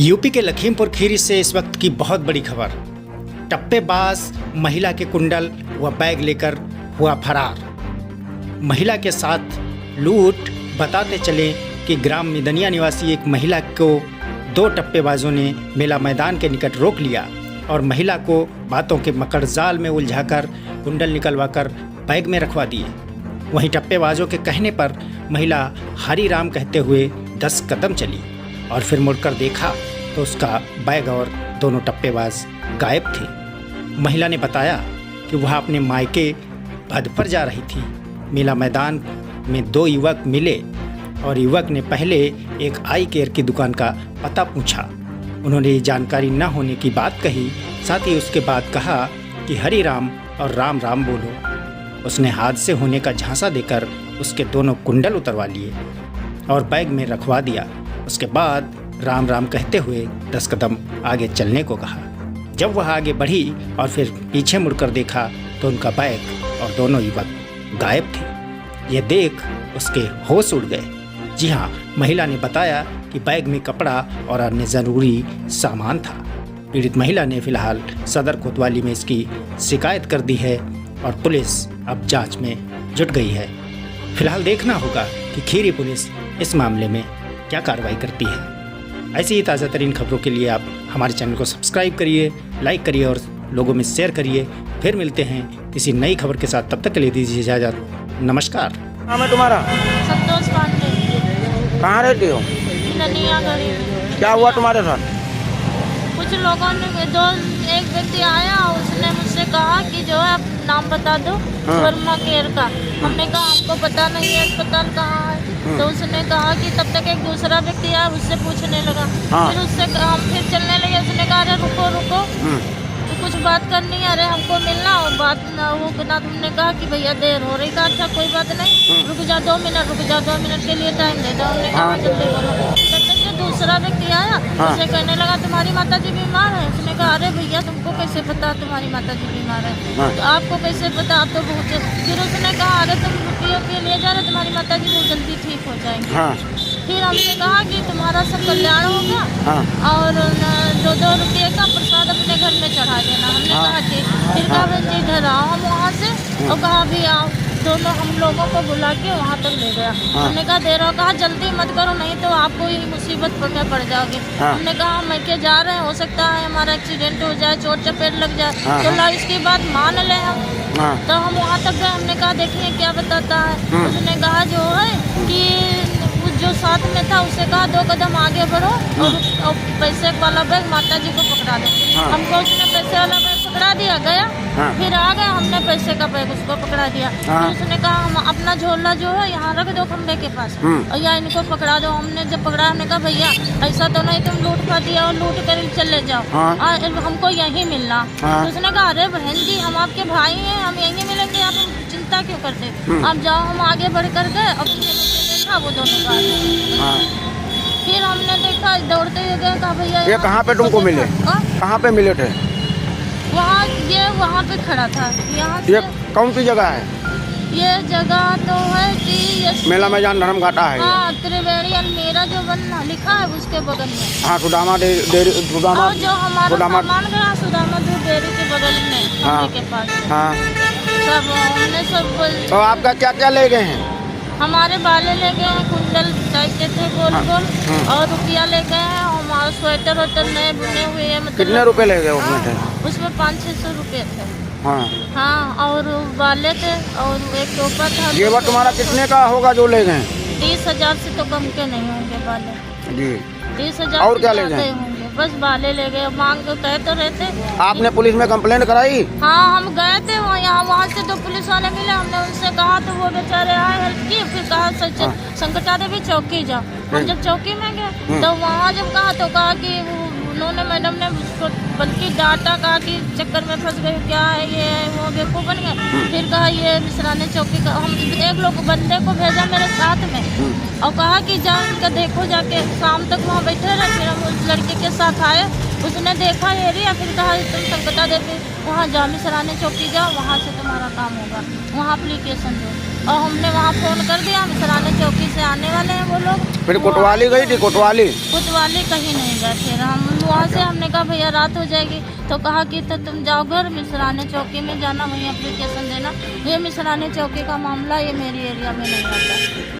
UP के लखीमपुर खीरी से इस वक्त की बहुत बड़ी खबर। टप्पेबाज महिला के कुंडल व बैग लेकर हुआ फरार। महिला के साथ लूट। बताते चले कि ग्राम मिदनिया निवासी एक महिला को दो टप्पेबाजों ने मेला मैदान के निकट रोक लिया और महिला को बातों के मकड़जाल में उलझाकर कुंडल निकलवाकर बैग में रखवा दिए। वहीं टप्पेबाजों के कहने पर महिला हरी राम कहते हुए 10 कदम चली और फिर मुड़कर देखा तो उसका बैग और दोनों टप्पेबाज गायब थे। महिला ने बताया कि वह अपने मायके भद पर जा रही थी। मेला मैदान में 2 युवक मिले और युवक ने पहले एक आई केयर की दुकान का पता पूछा। उन्होंने ये जानकारी न होने की बात कही। साथ ही उसके बाद कहा कि हरी राम और राम राम बोलो। उसने हादसे होने का झांसा देकर उसके दोनों कुंडल उतरवा लिए और बैग में रखवा दिया। उसके बाद राम राम कहते हुए 10 कदम आगे चलने को कहा। जब वह आगे बढ़ी और फिर पीछे मुड़कर देखा तो उनका बैग और दोनों युवक गायब थे। यह देख उसके होश उड़ गए। जी हाँ, महिला ने बताया कि बैग में कपड़ा और अन्य ज़रूरी सामान था। पीड़ित महिला ने फिलहाल सदर कोतवाली में इसकी शिकायत कर दी है और पुलिस अब जांच में जुट गई है। फिलहाल देखना होगा कि खीरी पुलिस इस मामले में क्या कार्रवाई करती है। ऐसी ही ताज़ा तरीन खबरों के लिए आप हमारे चैनल को सब्सक्राइब करिए, लाइक करिए और लोगों में शेयर करिए। फिर मिलते हैं किसी नई खबर के साथ। तब तक के लिए दीजिए इजाज़त। नमस्कार। नाम है तुम्हारा? संतोष पांडे। कहाँ रहती हो? ननिया गली में। क्या हुआ तुम्हारे साथ? कुछ लोगों ने एक व्यक्ति आया, उसने मुझसे कहा कि जो है आप नाम बता दो वर्मा केयर का। हमने कहा आपको पता नहीं है अस्पताल कहाँ है। तो उसने कहा कि तब तक एक दूसरा व्यक्ति आया, उससे पूछने लगा। फिर उससे हम फिर चलने लगे। उसने कहा अरे रुको रुको, तो कुछ बात करनी है, अरे हमको मिलना और बात ना वो ना। तुमने कहा कि भैया देर हो रही। कहा अच्छा कोई बात नहीं, रुक जा 2 मिनट, रुक जा 2 मिनट के लिए टाइम दे दो। हमने कहा जल्दी बोलो। तब तक जो दूसरा व्यक्ति आया, उसे कहने लगा तुम्हारी माता जी बीमार है। उसने कहा अरे भैया तुमको कैसे पता तुम्हारी माता जी बीमार है? तो आपको कैसे पता? आप तो बहुत। फिर उसने कहा अरे तुम रुपये के लिए जा रहे, तुम्हारी माता जी बहुत जल्दी ठीक हो जाएंगी। फिर हमने कहा कि तुम्हारा सब कल्याण होगा और 2-2 रुपये का प्रसाद अपने घर में चढ़ा देना। हमने कहा ठीक। फिर कहा बच्चे इधर आओ हम वहाँ से, और कहा भी आओ। दोनों हम लोगों को बुला के वहाँ तक ले गया। हमने कहा दे रहा, कहा जल्दी मत करो नहीं तो आपको ही मुसीबत में पड़ जाओगे। हमने कहा हम के जा रहे हैं, हो सकता है हमारा एक्सीडेंट हो जाए, चोट चपेट लग जाए, तो ला इसकी बात मान ले हम। तो हम वहाँ तक गए। हमने कहा देखिए क्या बताता है। उसने कहा जो है कि जो साथ में था उसे कहा 2 कदम आगे बढ़ो और पैसे वाला बैग माता जी को पकड़ा दो। हमको उसने पैसे वाला बैग पकड़ा दिया, गया। फिर आ गए, हमने पैसे का बैग उसको पकड़ा दिया। फिर उसने कहा हम अपना झोला जो है यहाँ रख दो खंबे के पास और या इनको पकड़ा दो। हमने जब पकड़ा, हमने कहा भैया ऐसा तो नहीं तुम लूट पा दिया और लूट कर चले जाओ, हमको यहीं मिलना। तो उसने कहा अरे बहन जी हम आपके भाई हैं, हम यहीं मिलेंगे, आप चिंता क्यों करते? आप जाओ। हम आगे बढ़ कर गए और देखा वो दोनों का। फिर हमने देखा दौड़ते हुए गए, कहा भैया ये कहाँ पे तुमको मिले? कहाँ पे मिले थे? वहाँ पे खड़ा था। यहाँ ये कौन सी जगह है? ये जगह तो है कि मेला मैदान धर्म घाटा है। हाँ, त्रिवेणी अलमीरा जो बनना लिखा है उसके बगल में। हाँ, सुदामा डेयरी, सुदामा जो हमारा सामान गया सुदामा दूध डेयरी के बगल में के पास। हाँ, सब हमने सब। तो आपका क्या क्या ले गए हैं? हमारे बाले ले गए हैं, कुंडल टाइप थे गोल गोल, और रुपया ले गए हैं। हमारा स्वेटर वेटर नए बुने हुए हैं। मतलब कितने रुपए ले गए उसमें थे? उसमें 500-600 रुपये थे। हाँ, और बाले थे और एक टोपा था। जेवर तुम्हारा कितने का होगा जो ले गए? 30,000 से तो कम के नहीं होंगे बाले जी। 30,000 और क्या ले गए? बस बाले ले गए। मांग के कहे तो रहते। आपने पुलिस में कंप्लेंट कराई? हाँ, हम गए थे वहाँ से 2 पुलिस वाले मिले। हमने उनसे कहा तो वो बेचारे आए हेल्प की। फिर कहा संकटा देवी चौकी जाओ। हम जब चौकी में गए तो वहाँ जब कहा तो कहा कि उन्होंने मैडम ने उसको बल्कि डांटा, कहा कि चक्कर में फंस गई, क्या है ये है वो, बेवकूफ़ बन गए। फिर कहा ये मिसराने चौकी का। हम एक लोग बंदे को भेजा मेरे साथ में और कहा कि जा इनका देखो जाके। शाम तक वहाँ बैठे रहे। फिर हम उस लड़के के साथ आए, उसने देखा एरिया। फिर कहा तुम संकटा देवी वहाँ जा, मिसराने चौकी जाओ, वहाँ से तुम्हारा काम होगा, वहाँ एप्लीकेशन दो। और हमने वहाँ फ़ोन कर दिया, मिसराने चौकी से आने वाले हैं वो लोग। फिर कोतवाली गई थी, कोतवाली? कोतवाली कहीं नहीं गए। फिर हम वहाँ से हमने कहा भैया रात हो जाएगी, तो कहा कि तो तुम जाओ घर, मिसराने चौकी में जाना, वहीं एप्लीकेशन देना। ये मिसराने चौकी का मामला ये मेरी एरिया में नहीं आता।